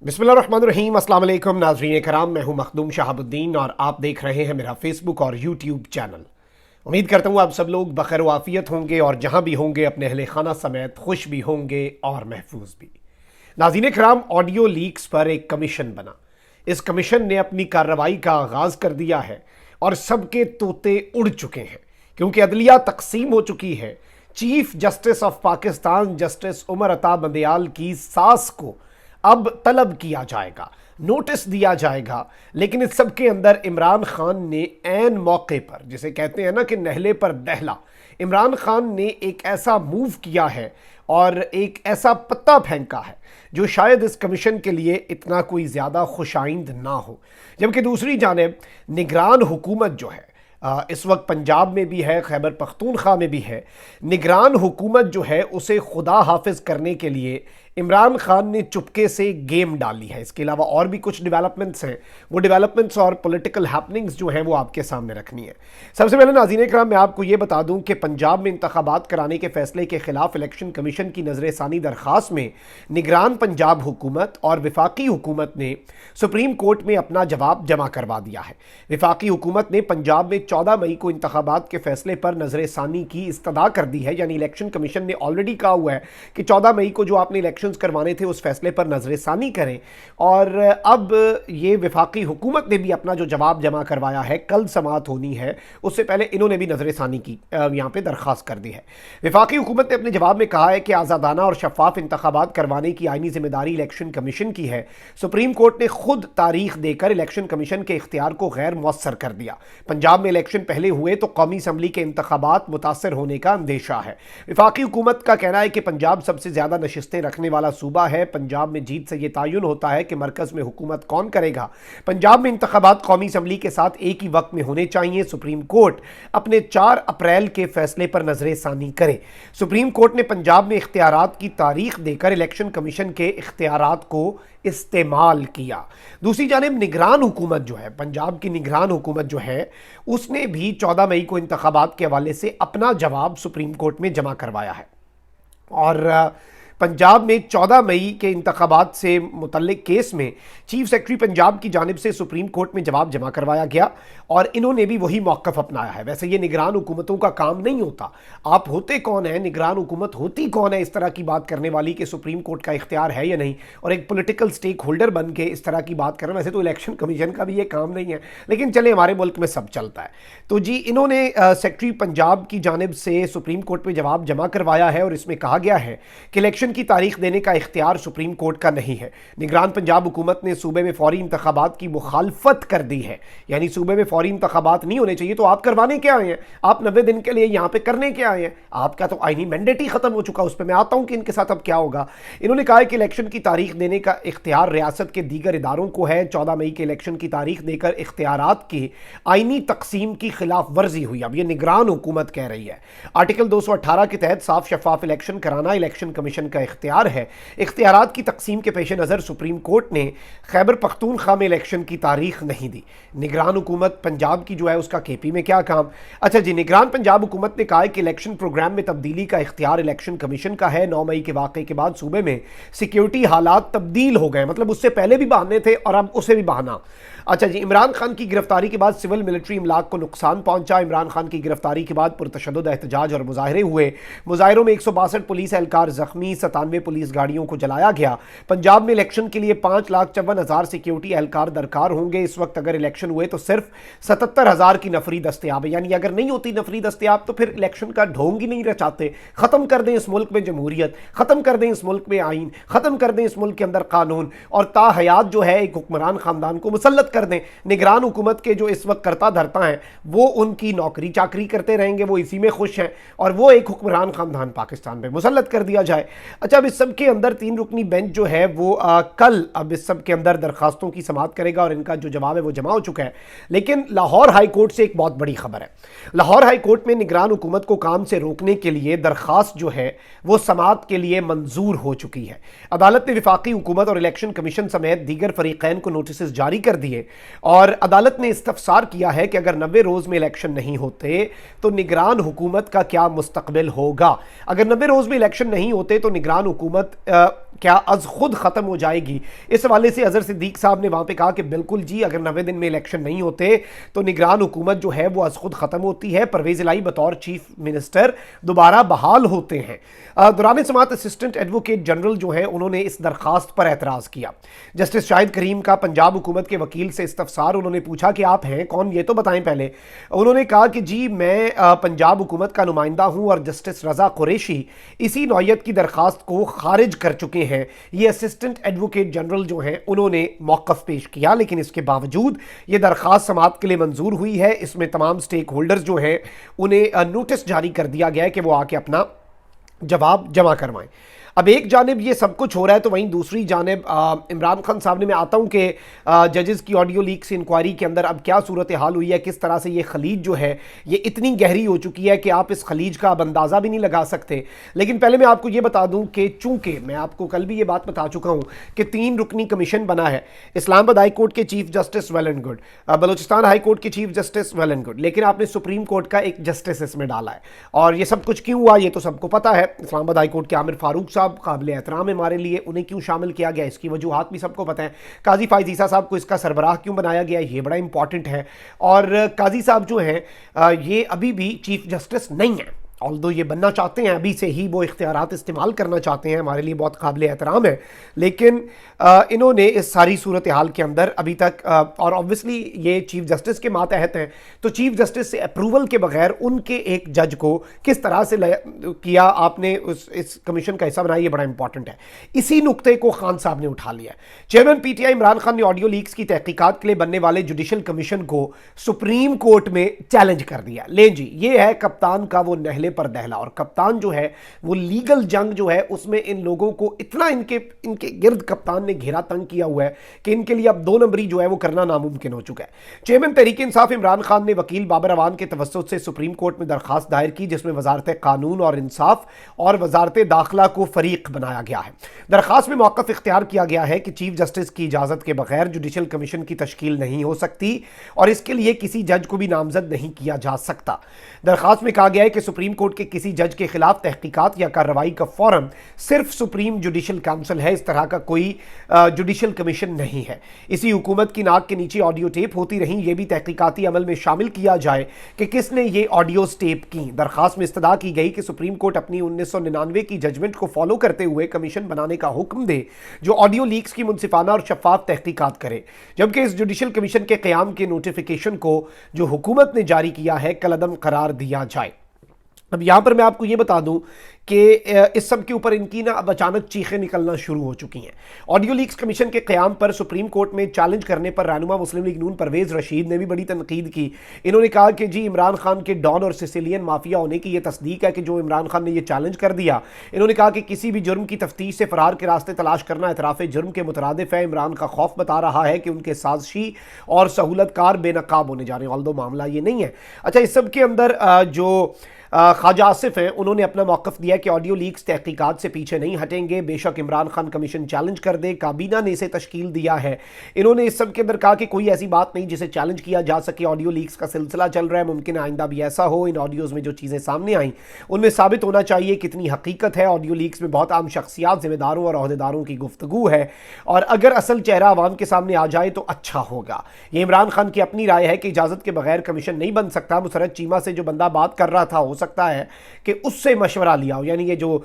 बिस्मिल्लाहिर्रहमानिर्रहीम। अस्सलाम वालेकुम नाज़रीन कराम, मैं हूं मखदूम शहाबुद्दीन और आप देख रहे हैं मेरा फेसबुक और यूट्यूब चैनल। उम्मीद करता हूं आप सब लोग बखैर व आफियत होंगे और जहां भी होंगे अपने अहले खाना समेत खुश भी होंगे और महफूज भी। नाज़रीन कराम, ऑडियो लीक्स पर एक कमीशन बना। इस कमीशन ने अपनी कार्रवाई का आगाज़ कर दिया है और सबके तोते उड़ चुके हैं क्योंकि अदलिया तकसीम हो चुकी है। Chief justice of Pakistan justice Umar Ata Bandial की सास को अब तलब किया जाएगा, नोटिस दिया जाएगा। लेकिन इस सब के अंदर इमरान खान ने ऐन मौके पर, जिसे कहते हैं ना कि नहले पर दहला, इमरान खान ने एक ऐसा मूव किया है और एक ऐसा पत्ता फेंका है जो शायद इस कमीशन के लिए इतना कोई ज़्यादा खुशाइंद ना हो। जबकि दूसरी जानिब निगरान हुकूमत जो है इस वक्त पंजाब में भी है, खैबर पख्तूनख्वा में भी है। निगरान हुकूमत जो है उसे खुदा हाफिज करने के लिए इमरान खान ने चुपके से गेम डाली है। इसके अलावा और भी कुछ डेवलपमेंट्स हैं, वो डेवलपमेंट्स और पॉलिटिकल हैपनिंग्स जो हैं वो आपके सामने रखनी है। सबसे पहले नाज़रीन कराम, मैं आपको ये बता दूं कि पंजाब में इंतखाबात कराने के फैसले के खिलाफ इलेक्शन कमीशन की नज़र-ए-सानी दरख्वास्त में निगरान पंजाब हुकूमत और वफाकी हुकूमत ने सुप्रीम कोर्ट में अपना जवाब जमा करवा दिया है। वफाकी हुकूमत ने पंजाब में 14 मई को इंतखाबात के फैसले पर नज़र-ए-सानी की इस्तदा कर दी है। यानी इलेक्शन कमीशन ने ऑलरेडी कहा हुआ है कि 14 मई को जो आपने इलेक्शन करवाने थे उस फैसले पर नजरसानी करें। और अब ये वफाकी हुकूमत ने भी अपना जो जवाब जमा करवाया है, कल समाअत होनी है, उससे पहले इन्होंने भी नजरसानी की यहाँ पे दरख्वास्त कर दी है। वफाकी हुकूमत ने अपने जवाब में कहा है कि आज़ादाना और शफाफ इंतखाबात करवाने की आईनी जिम्मेदारी इलेक्शन कमीशन की है। सुप्रीम कोर्ट ने खुद तारीख देकर इलेक्शन कमीशन के इख्तियार को गैर मुअस्सर कर दिया। पंजाब में इलेक्शन पहले हुए तो कौमी असम्बली के इंतखाबात मुतासर होने का अंदेशा है। वफाकी हुकूमत का कहना है कि पंजाब सबसे ज्यादा नशिस्तें रखने वाला सूबा है। पंजाब में जीत से यह तयन होता है कि मरकज में हुकूमत कौन करेगा। पंजाब में इंतखाबात कौमी असम्बली के साथ एक ही वक्त में होने चाहिए। सुप्रीम कोर्ट अपने 4 अप्रैल के फैसले पर नजर-ए-सानी करे। सुप्रीम कोर्ट ने पंजाब में इख्तियारात की तारीख देकर इलेक्शन कमीशन के इख्तियारात को इस्तेमाल किया। दूसरी जानिब निगरान हुकूमत जो है, पंजाब की निगरान हुकूमत जो है, उसने भी 14 मई को इंतखाबात के हवाले से अपना जवाब सुप्रीम कोर्ट में जमा करवाया है। और पंजाब में 14 मई के इंतखाबात से मुतल्लिक केस में चीफ सेक्रेटरी पंजाब की जानिब से सुप्रीम कोर्ट में जवाब जमा करवाया गया और इन्होंने भी वही मौक़िफ़ अपनाया है। वैसे ये निगरान हुकूमतों का काम नहीं होता। आप होते कौन है, निगरान हुकूमत होती कौन है इस तरह की बात करने वाली कि सुप्रीम कोर्ट का इख्तियार है या नहीं, और एक पॉलिटिकल स्टेक होल्डर बन के इस तरह की बात करना। वैसे तो इलेक्शन कमीशन का भी ये काम नहीं है, लेकिन चले हमारे मुल्क में सब चलता है। तो जी, इन्होंने सेक्रेटरी पंजाब की जानिब से सुप्रीम कोर्ट में जवाब जमा करवाया है और इसमें कहा गया है कि इलेक्शन की तारीख देने का इख्तियार सुप्रीम कोर्ट का नहीं है। निगरान पंजाब हुकूमत ने सूबे में फौरी इंतखाबात की मुखालफत कर दी है। यानी सूबे में फौरी इंतखाबात नहीं होने चाहिए, तो आप करवाने क्या आए हैं? आप 90 दिन के लिए यहाँ पे करने क्या आए हैं? आपका तो आईनी मैंडेट ही खत्म हो चुका। उस पर मैं आता हूँ कि इनके साथ अब क्या होगा। इन्होंने कहा है कि इलेक्शन की तारीख देने का इख्तियार रियासत के दीगर इदारों को है। 14 मई के इलेक्शन की तारीख देकर इख्तियारात की आईनी तकसीम की खिलाफ वर्जी हुई। अब ये निगरान हुकूमत कह रही है। आर्टिकल 218 के तहत साफ शफाफ इलेक्शन कराना इलेक्शन कमीशन का इख्तियार है। इख्तियारात की तकसीम के पेश नज़र सुप्रीम कोर्ट ने खैबर पख्तूनख्वा में इलेक्शन की तारीख नहीं दी। निगरान हुकूमत पंजाब की जो है उसका केपी में क्या काम? अच्छा जी, निगरान पंजाब हुकूमत ने कहा है कि इलेक्शन प्रोग्राम में तब्दीली का इख्तियार इलेक्शन कमीशन का है। 9 मई के वाक़े के बाद सूबे में सिक्योरिटी हालात तब्दील हो गए, मतलब उससे पहले भी बहाने थे और अब उसे भी बहाना। अच्छा जी, इमरान खान की गिरफ्तारी के बाद सिविल मिलिट्री इमलाक को नुकसान पहुंचा। इमरान खान की गिरफ्तारी के बाद पुरतशद्दुद एहतजाज और मुजाहरे हुए। मुजाहरों में 162 पुलिस एहलकार जख्मी, 97 पुलिस गाड़ियों को जलाया गया। पंजाब में इलेक्शन के लिए 5,54,000 सिक्योरिटी एहलकार दरकार होंगे। इस वक्त अगर इलेक्शन हुए तो सिर्फ 77,000 की नफरी दस्तयाब है। यानी अगर नहीं होती नफरी दस्तयाब तो फिर इलेक्शन का ढोंग ही नहीं रचाते। खत्म कर दें इस मुल्क में जमहूरियत, खत्म कर दें इस मुल्क में आइन, खत्म कर दें इस मुल्क के अंदर कानून, और ताहयात जो है एक हुक्मरान खानदान को मुसल्लत कर दें। निगरान हुकूमत के जो इस वक्त करता धरता हैं वो उनकी नौकरी चाकरी करते रहेंगे, वो इसी में खुश हैं, और वो एक हुक्मरान खानदान पाकिस्तान में मुसल्लत कर दिया जाए। अच्छा, अब इस सब के अंदर 3 रुकनी बेंच जो है वो कल अब इस सब के अंदर दरखास्तों की समाअत करेगा और इनका जो जवाब है वो जमा हो चुका है। लेकिन लाहौर हाई कोर्ट से एक बहुत बड़ी खबर है। लाहौर हाई कोर्ट में निगरान हुकूमत को काम से रोकने के लिए दरखास्त जो है वो समाअत के लिए मंजूर हो चुकी है। अदालत ने वफाकी हुकूमत और इलेक्शन कमीशन समेत दीगर फरीकैन को नोटिस जारी कर दिए और अदालत ने इस्तफसार किया है कि अगर 90 रोज में इलेक्शन नहीं होते तो निगरान हुकूमत का क्या मुस्तकबिल होगा। अगर 90 रोज में इलेक्शन नहीं होते तो نگران حکومت کیا از خود ختم ہو جائے گی؟ اس حوالے سے اظہر صدیق صاحب نے وہاں پہ کہا کہ بالکل جی، اگر 90 دن میں الیکشن نہیں ہوتے تو نگران حکومت جو ہے وہ از خود ختم ہوتی ہے، پرویز الہی بطور چیف منسٹر دوبارہ بحال ہوتے ہیں۔ دوران سماعت اسسٹنٹ ایڈوکیٹ جنرل جو ہیں انہوں نے اس درخواست پر اعتراض کیا۔ جسٹس شاہد کریم کا پنجاب حکومت کے وکیل سے استفسار، انہوں نے پوچھا کہ آپ ہیں کون، یہ تو بتائیں پہلے۔ انہوں نے کہا کہ جی میں پنجاب حکومت کا نمائندہ ہوں اور جسٹس رضا قریشی اسی نوعیت کی درخواست کو خارج کر چکے ہیں۔ یہ اسسٹنٹ ایڈوکیٹ جنرل جو ہیں انہوں نے موقف پیش کیا، لیکن اس کے باوجود یہ درخواست سماعت کے لیے منظور ہوئی ہے۔ اس میں تمام سٹیک ہولڈرز جو ہیں انہیں نوٹس جاری کر دیا گیا ہے کہ وہ آ کے اپنا جواب جمع کروائیں۔ اب ایک جانب یہ سب کچھ ہو رہا ہے تو وہیں دوسری جانب عمران خان صاحب نے، میں آتا ہوں کہ ججز کی آڈیو لیکس انکوائری کے اندر اب کیا صورتحال ہوئی ہے، کس طرح سے یہ خلیج جو ہے یہ اتنی گہری ہو چکی ہے کہ آپ اس خلیج کا اب اندازہ بھی نہیں لگا سکتے۔ لیکن پہلے میں آپ کو یہ بتا دوں کہ چونکہ میں آپ کو کل بھی یہ بات بتا چکا ہوں کہ 3 رکنی کمیشن بنا ہے، اسلام آباد ہائی کورٹ کے chief justice well and good, Balochistan high court کے chief justice well and good, لیکن آپ نے سپریم کورٹ کا ایک جسٹس اس میں ڈالا ہے، اور یہ سب کچھ کیوں ہوا یہ تو سب کو پتا ہے۔ اسلام آباد ہائی کورٹ کے عامر فاروق صاحب قابل احترام ہمارے لیے، انہیں کیوں شامل کیا گیا اس کی وجوہات بھی سب کو پتہ ہے۔ قاضی فائز عیسیٰ صاحب کو اس کا سربراہ کیوں بنایا گیا یہ بڑا امپورٹنٹ ہے، اور قاضی صاحب جو ہیں یہ ابھی بھی چیف جسٹس نہیں ہیں، although یہ بننا چاہتے ہیں، ابھی سے ہی وہ اختیارات استعمال کرنا چاہتے ہیں، ہمارے لیے بہت قابل احترام ہے، لیکن انہوں نے اس ساری صورتحال کے اندر ابھی تک، اور obviously یہ چیف جسٹس کے ماتحت ہیں، تو چیف جسٹس سے اپروول کے بغیر ان کے ایک جج کو کس طرح سے کیا آپ نے اس کمیشن کا حصہ بنایا، یہ بڑا امپورٹنٹ ہے۔ اسی نقطے کو خان صاحب نے اٹھا لیا ہے۔ Chairman P T I Imran Khan نے آڈیو لیکس کی تحقیقات کے لیے بننے والے جوڈیشل کمیشن کو سپریم کورٹ میں چیلنج کر دیا۔ لیں جی، یہ ہے کپتان کا وہ نہلے پر دہلا، اور کپتان جو ہے وہ لیگل جنگ جو ہے اس میں ان لوگوں کو اتنا ان کے گرد کپتان نے گھیرا تنگ کیا ہوا ہے کہ ان کے لیے اب 2 نمبری جو ہے وہ کرنا ناممکن ہو چکا ہے۔ چیئرمین تحریک انصاف عمران خان نے وکیل بابر اوان کے توسط سے سپریم کورٹ میں درخواست دائر کی، جس میں وزارت قانون اور انصاف اور وزارت داخلہ کو فریق بنایا گیا ہے۔ درخواست میں موقف اختیار کیا گیا ہے کہ چیف جسٹس کی اجازت کے بغیر جوڈیشل کمیشن کی تشکیل نہیں ہو سکتی اور اس کے لیے کسی جج کو بھی نامزد نہیں کیا جا سکتا۔ درخواست میں کہا گیا ہے کہ سپریم کورٹ کے کسی جج کے خلاف تحقیقات یا کارروائی کا فورم صرف سپریم جوڈیشل کونسل ہے، اس طرح کا کوئی جوڈیشل کمیشن نہیں ہے۔ اسی حکومت کی ناک کے نیچے آڈیو ٹیپ ہوتی رہیں، یہ بھی تحقیقاتی عمل میں شامل کیا جائے کہ کس نے یہ آڈیوز ٹیپ کی۔ درخواست میں استدعا کی گئی کہ سپریم کورٹ اپنی 1999 کی ججمنٹ کو فالو کرتے ہوئے کمیشن بنانے کا حکم دے جو آڈیو لیکس کی منصفانہ اور شفاف تحقیقات کرے، جبکہ اس جوڈیشل کمیشن کے قیام کے نوٹیفیکیشن کو جو حکومت نے جاری کیا ہے کالعدم قرار دیا جائے۔ اب یہاں پر میں آپ کو یہ بتا دوں کہ اس سب کے اوپر ان کی اب اچانک چیخیں نکلنا شروع ہو چکی ہیں۔ آڈیو لیکس کمیشن کے قیام پر سپریم کورٹ میں چیلنج کرنے پر رہنما مسلم لیگ نون پرویز رشید نے بھی بڑی تنقید کی۔ انہوں نے کہا کہ جی عمران خان کے ڈان اور سسیلین مافیا ہونے کی یہ تصدیق ہے کہ جو عمران خان نے یہ چیلنج کر دیا۔ انہوں نے کہا کہ کسی بھی جرم کی تفتیش سے فرار کے راستے تلاش کرنا اعتراف جرم کے مترادف ہے۔ عمران کا خوف بتا رہا ہے کہ ان کے سازشی اور سہولت کار بے نقاب ہونے جا رہے ہیں، although معاملہ یہ نہیں ہے۔ اچھا، اس سب کے اندر جو خواجہ آصف ہیں انہوں نے اپنا موقف دیا کہ آڈیو لیکس تحقیقات سے پیچھے نہیں ہٹیں گے، بے شک عمران خان کمیشن چیلنج کر دے، کابینہ نے اسے تشکیل دیا ہے۔ انہوں نے اس سب کے اندر کہا کہ کوئی ایسی بات نہیں جسے چیلنج کیا جا سکے، آڈیو لیکس کا سلسلہ چل رہا ہے، ممکن ہے آئندہ بھی ایسا ہو۔ ان آڈیوز میں جو چیزیں سامنے آئیں ان میں ثابت ہونا چاہیے کتنی حقیقت ہے۔ آڈیو لیکس میں بہت عام شخصیات، ذمہ داروں اور عہدیداروں کی گفتگو ہے، اور اگر اصل چہرہ عوام کے سامنے آ جائے تو اچھا ہوگا۔ یہ عمران خان کی اپنی رائے ہے کہ اجازت کے بغیر کمیشن نہیں بن سکتا۔ مسرت چیمہ سے جو بندہ بات کر رہا تھا ہو سکتا ہے کہ اس سے مشورہ لیا ہو، یعنی یہ جو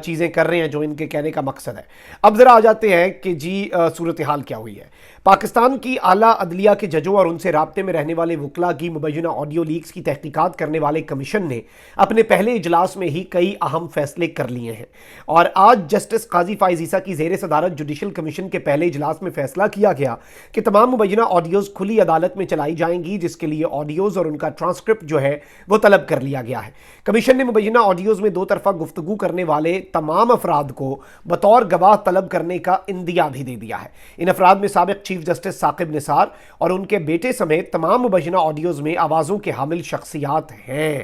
چیزیں کر رہے ہیں جو ان کے کہنے کا مقصد ہے۔ اب ذرا آ جاتے ہیں کہ جی صورتحال کیا ہوئی ہے۔ پاکستان کی اعلیٰ عدلیہ کے ججوں اور ان سے رابطے میں رہنے والے وکلاء کی مبینہ آڈیو لیکس کی تحقیقات کرنے والے کمیشن نے اپنے پہلے اجلاس میں ہی کئی اہم فیصلے کر لیے ہیں، اور آج جسٹس قاضی فائز عیسیٰ کی زیر صدارت جوڈیشل کمیشن کے پہلے اجلاس میں فیصلہ کیا گیا کہ تمام مبینہ آڈیوز کھلی عدالت میں چلائی جائیں گی، جس کے لیے آڈیوز اور ان کا ٹرانسکرپٹ جو ہے وہ طلب کر لیا گیا ہے۔ کمیشن نے مبینہ آڈیوز میں 2 طرفہ گفتگو کرنے والے تمام افراد کو بطور گواہ طلب کرنے کا اندیہ بھی دے دیا ہے۔ ان افراد میں سابق چیف جسٹس ثاقب نثار اور ان کے بیٹے سمیت تمام مبینہ آڈیوز میں آوازوں کے حامل شخصیات ہیں۔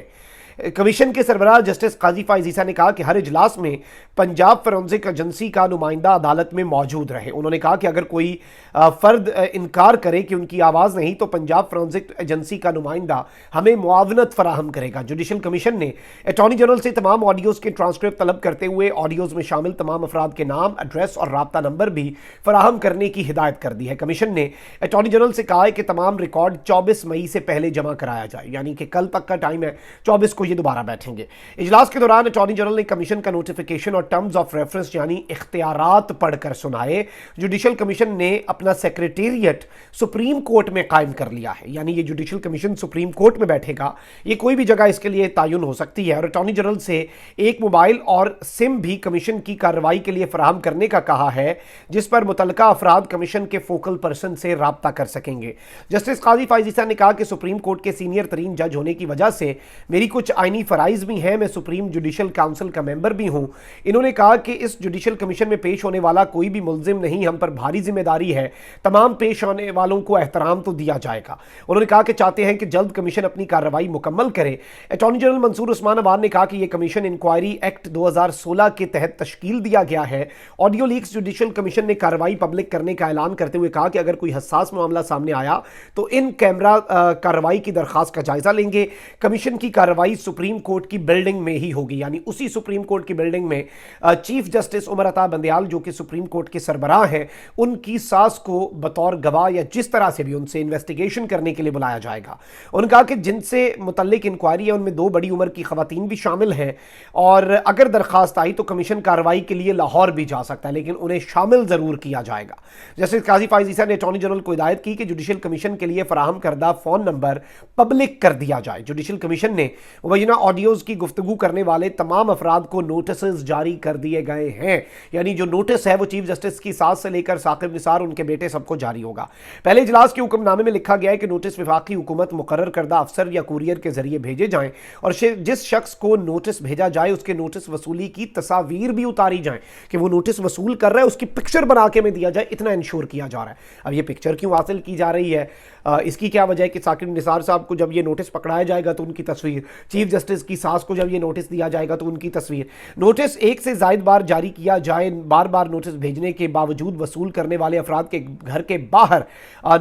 कमीशन के सरबराह जस्टिस काजी फाइज ईसा ने कहा कि हर इजलास में पंजाब फोरेंसिक एजेंसी का नुमाइंदा अदालत में मौजूद रहे। उन्होंने कहा कि अगर कोई फर्द इनकार करे कि उनकी आवाज़ नहीं तो पंजाब फोरेंसिक एजेंसी का नुमाइंदा हमें मुआवनत फराहम करेगा। जुडिशल कमीशन ने अटॉर्नी जनरल से तमाम ऑडियोज़ के ट्रांसक्रिप्ट तलब करते हुए ऑडियोज़ में शामिल तमाम अफराद के नाम, एड्रेस और राब्ता नंबर भी फराहम करने की हिदायत कर दी है। कमीशन ने अटॉर्नी जनरल से कहा है कि तमाम रिकॉर्ड 24 मई से पहले जमा कराया जाए, यानी कि कल तक का टाइम है, 24 को ये दोबारा बैठेंगे। इजलास के दौरान अटॉर्नी जनरल ने कमीशन का नोटिफिकेशन और टर्म्स ऑफ रेफरेंस यानी इख्तियारात पढ़कर सुनाए। जुडिशल कमीशन ने अपना सेक्रेटेरिएट सुप्रीम कोर्ट में कायम कर लिया है, यानी ये जुडिशल कमीशन सुप्रीम कोर्ट में बैठेगा। ये कोई भी जगह इसके लिए तायुन हो सकती है। और अटॉर्नी जनरल से एक मोबाइल और सिम भी कमीशन की कार्रवाई के लिए फराहम करने का कहा है, जिस पर मुतलका अफराद कमीशन के फोकल पर्सन से राब्ता कर सकेंगे। जस्टिस काजी फाइज ईसा ने कहा कि सुप्रीम कोर्ट के सीनियर तरीन जज होने की वजह से मेरी कुछ आईनी फराइज भी हैं, मैं सुप्रीम जुडिशल काउंसिल का मेंबर भी हूं। इन्होंने कहा कि इस जुडिशल कमीशन में पेश होने वाला कोई भी मुल्जिम नहीं, हम पर भारी जिम्मेदारी है, तमाम पेश होने वालों को एहतराम तो दिया जाएगा। उन्होंने कहा कि चाहते हैं कि जल्द कमीशन अपनी कार्रवाई मुकम्मल करे। अटॉर्नी जनरल मंसूर उस्मान अवान ने कहा कि यह कमीशन इंक्वायरी एक्ट 2016 के तहत तश्कील दिया गया है। ऑडियो लीक्स जुडिशल कमीशन ने कार्रवाई पब्लिक करने का ऐलान करते हुए कहा कि अगर कोई हसास मामला सामने आया तो इन कैमरा कार्रवाई की दरखास्त का जायजा लेंगे। कमीशन की कार्रवाई सुप्रीम कोर्ट की बिल्डिंग में ही होगी, यानी उसी सुप्रीम कोर्ट की बिल्डिंग में चीफ जस्टिस उमर अता बंदयाल जो कि सुप्रीम कोर्ट के सरबराह हैं, उनकी सास को बतौर गवाह या जिस तरह से भी उनसे इन्वेस्टिगेशन करने के लिए बुलाया जाएगा। उन्होंने कहा कि जिनसे मुतल्लिक इंक्वायरी है उनमें 2 बड़ी उम्र की खवातीन भी शामिल हैं और अगर दरखास्त आई तो कमीशन कार्रवाई के लिए लाहौर भी जा सकता है, लेकिन उन्हें शामिल जरूर किया जाएगा। जस्टिस काजी फाइज ईसा ने अटॉर्नी जनरल को हिदायत की कि जुडिशल कमीशन के लिए फराहम करदा फोन नंबर पब्लिक कर दिया जाए। जुडिशल कमीशन ने मुबैना ऑडियोज की गुफ्तगू करने वाले तमाम अफराद को नोटिस जारी कर दिए गए हैं, यानी जो नोटिस है वो चीफ जस्टिस की सास से लेकर साकिब निसार उनके बेटे सबको जारी होगा। पहले इजलास के हुक्मनामे में लिखा गया है कि नोटिस वफाकी हुकूमत मुकर्रर करदा अफसर या कुरियर के जरिए भेजे जाएं और जिस शख्स को नोटिस भेजा जाए उसके नोटिस वसूली की तस्वीर भी उतारी जाए कि वो नोटिस वसूल कर रहा है, उसकी पिक्चर बना के में दिया जाए, इतना इंश्योर किया जा रहा है। अब ये पिक्चर क्यों हासिल की जा रही है, इसकी क्या वजह है कि साकिब निसार साहब को जब ये नोटिस पकड़ाया जाएगा तो उनकी तस्वीर, चीफ जस्टिस की सास को जब ये नोटिस दिया जाएगा तो उनकी तस्वीर, नोटिस एक से ज्यादा बार जारी किया जाए, बार बार नोटिस भेजने के बावजूद वसूल करने वाले अफराद के घर के बाहर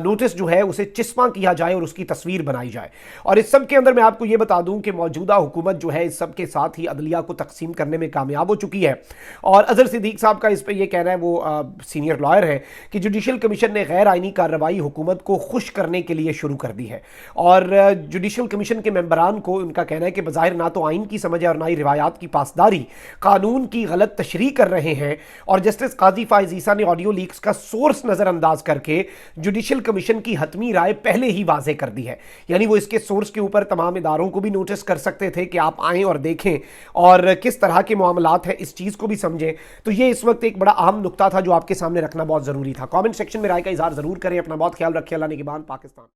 नोटिस जो है उसे चिस्मा किया जाए और उसकी तस्वीर बनाई जाए। और इस सब के अंदर मैं आपको ये बता दूं कि मौजूदा हुकूमत जो है इस सब के साथ ही अदलिया को तकसीम करने में कामयाब हो चुकी है। और अजहर सिद्दीक साहब का इस पर यह कहना है, वो सीनियर लॉयर है, कि जुडिशल कमीशन ने गैर आइनी कार्रवाई हुकूमत को खुश करने के लिए शुरू कर दी है। और जुडिशल कमीशन के मेंबरान को उनका कहना है कि बज़ाहिर ना तो आइन की समझ है और ना ही रिवायात की पासदारी, कानून की गलत तशरीह कर रहे हैं। और जस्टिस काजी फाइज ईसा ने ऑडियो लीक्स का सोर्स नजरअंदाज करके जुडिशल कमीशन की हतमी राय पहले ही वाज़ेह कर दी है, यानी वो इसके सोर्स के ऊपर तमाम इदारों को भी नोटिस कर सकते थे कि आप आएँ और देखें और किस तरह के मामलात हैं इस चीज़ को भी समझें। तो ये इस वक्त एक बड़ा अहम नुक्ता था जो आपके सामने रखना बहुत ज़रूरी था। कमेंट सेक्शन में राय का इजहार ज़रूर करें। अपना बहुत ख्याल रखें। अल्लाह निगहबान। पाकिस्तान।